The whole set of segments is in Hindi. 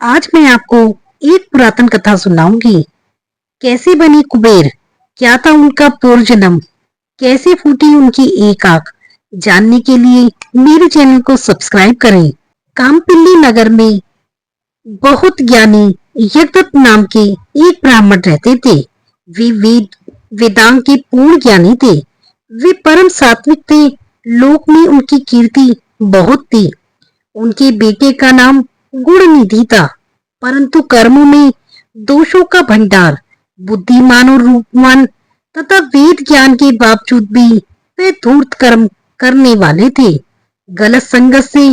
आज मैं आपको एक पुरातन कथा सुनाऊंगी। कैसे बनी कुबेर, क्या था उनका पूर्व जन्म, कैसे फूटी उनकी एक आंख। जानने के लिए मेरे चैनल को सब्सक्राइब करें। कामपिल्ली नगर में बहुत ज्ञानी यज्ञदत्त नाम के एक ब्राह्मण रहते थे। वे वेदांग के पूर्ण ज्ञानी थे। वे परम सात्विक थे। लोक में उनकी कीर्ति बहुत थी। उनके बेटे का नाम गुणनिधि था, परंतु कर्मों में दोषों का भंडार। बुद्धिमान और रूपवान तथा वेद ज्ञान के बावजूद भी वे धूर्त कर्म करने वाले थे। गलत संगत से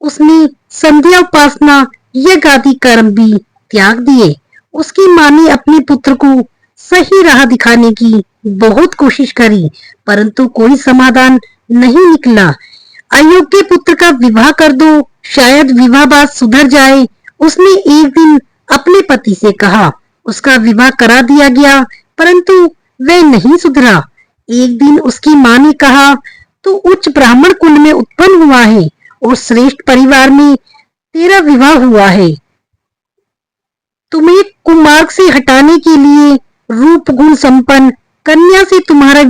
उसने संध्या उपासना यज्ञ आदि कर्म भी त्याग दिए। उसकी मां ने अपने पुत्र को सही राह दिखाने की बहुत कोशिश करी, परंतु कोई समाधान नहीं निकला। अयोग्य पुत्र का विवाह कर दो, शायद विवाह बाद सुधर जाए। उसने एक दिन अपने पति से कहा। उसका विवाह करा दिया गया, परंतु वह नहीं सुधरा। एक दिन उसकी मां ने कहा, तू उच्च ब्राह्मण कुल में उत्पन्न हुआ है और श्रेष्ठ परिवार में तेरा विवाह हुआ है। तुम्हें कुमार्ग से हटाने के लिए रूप गुण संपन्न कन्या से तुम्हारा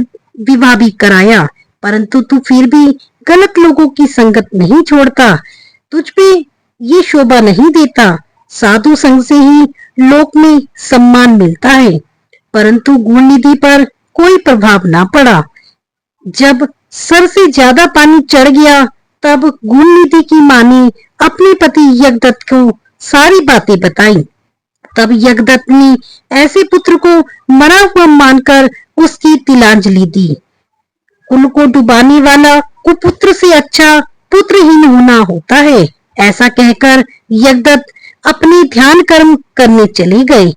विवाह भी कराया, परंतु तू फिर भी गलत लोगों की संगत नहीं छोड़ता। तुझ पे ये शोभा नहीं देता। साधु संग से ही लोक में सम्मान मिलता है। परंतु गुणनिधि पर कोई प्रभाव ना पड़ा। जब सर से ज्यादा पानी चढ़ गया, तब गुणनिधि की मां ने अपने पति यज्ञदत्त को सारी बातें बताई। तब यज्ञदत्त ने ऐसे पुत्र को मरा हुआ मानकर उसकी तिलांजलि दी। कुल को डुबाने वाला कुपुत्र से अच्छा पुत्रहीन होना होता है, ऐसा कहकर यज्ञदत्त अपने ध्यान कर्म करने चले गए।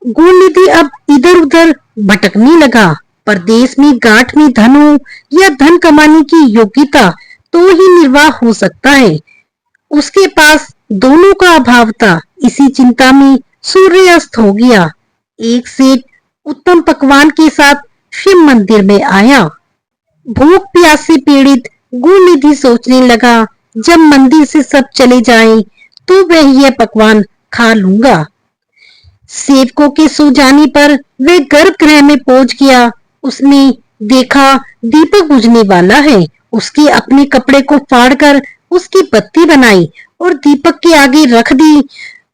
गुणनिधि अब इधर उधर भटकने लगा। परदेश में गांठ में धन हो या धन कमाने की योग्यता तो ही निर्वाह हो सकता है। उसके पास दोनों का अभाव था। इसी चिंता में सूर्यास्त हो गया। एक सेठ उत्तम पकवान के साथ शिव मंदिर में आया। भूख प्यास से पीड़ित गुणनिधि सोचने लगा, जब मंदिर से सब चले जाएं, तो वह यह पकवान खा लूंगा। सेवकों के सो जाने पर वह गर्भगृह में पहुंच गया। उसने देखा दीपक बुझने वाला है। उसके अपने कपड़े को फाड़कर उसकी बत्ती बनाई और दीपक के आगे रख दी।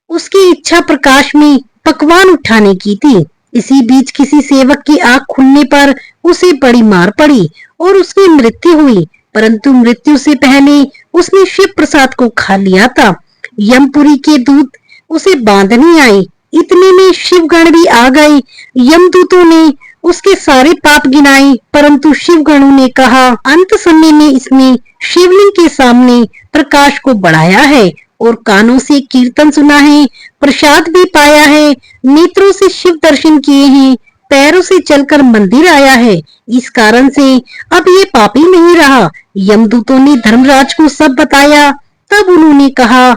उसकी इच्छा प्रकाश में पकवान उठाने की थी। इसी बीच किसी सेवक की आंख खुलने पर उसे बड़ी मार पड़ी और उसकी मृत्यु हुई, परंतु मृत्यु से पहले उसने शिव प्रसाद को खा लिया था। यमपुरी के दूत उसे बांधने आए। इतने में शिवगण भी आ गए। यमदूतों ने उसके सारे पाप गिनाए, परंतु शिवगणों ने कहा, अंत समय में इसने शिवलिंग के सामने प्रकाश को बढ़ाया है और कानों से कीर्तन सुना है, प्रसाद भी पाया है, नेत्रों से शिव दर्शन किए हैं, पैरों से चलकर मंदिर आया है। इस कारण से अब ये पापी नहीं रहा। यमदूतों ने धर्मराज को सब बताया। तब उन्होंने कहा,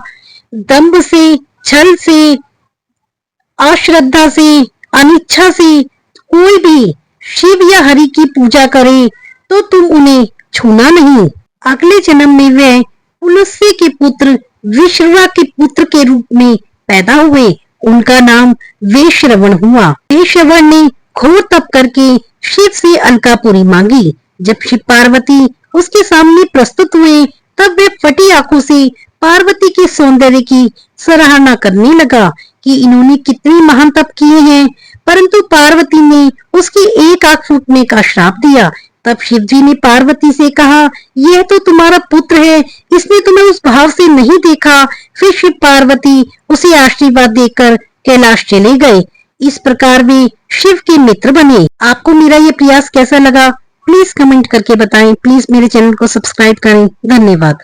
दंभ से, छल से, अश्रद्धा से, अनिच्छा से कोई भी शिव या हरि की पूजा करे तो तुम उन्हें छूना नहीं। अगले जन्म में वे पुलस्त्य के पुत्र विश्रवा के पुत्र के रूप में पैदा हुए। उनका नाम वैश्रवण हुआ। वैश्रवण ने घोर तप करके शिव से अलकापुरी मांगी। जब शिव पार्वती उसके सामने प्रस्तुत हुए, तब वे फटी आंखों से पार्वती के सौंदर्य की सराहना करने लगा कि इन्होंने कितने महान तप किए हैं, परंतु पार्वती ने उसकी एक आंख फूटने का श्राप दिया। तब शिवजी ने पार्वती से कहा, यह तो तुम्हारा पुत्र है, इसने तुम्हें उस भाव से नहीं देखा। फिर शिव पार्वती उसे आशीर्वाद देकर कैलाश चले गए। इस प्रकार वे शिव के मित्र बने। आपको मेरा ये प्रयास कैसा लगा, प्लीज कमेंट करके बताएं। प्लीज मेरे चैनल को सब्सक्राइब करें। धन्यवाद।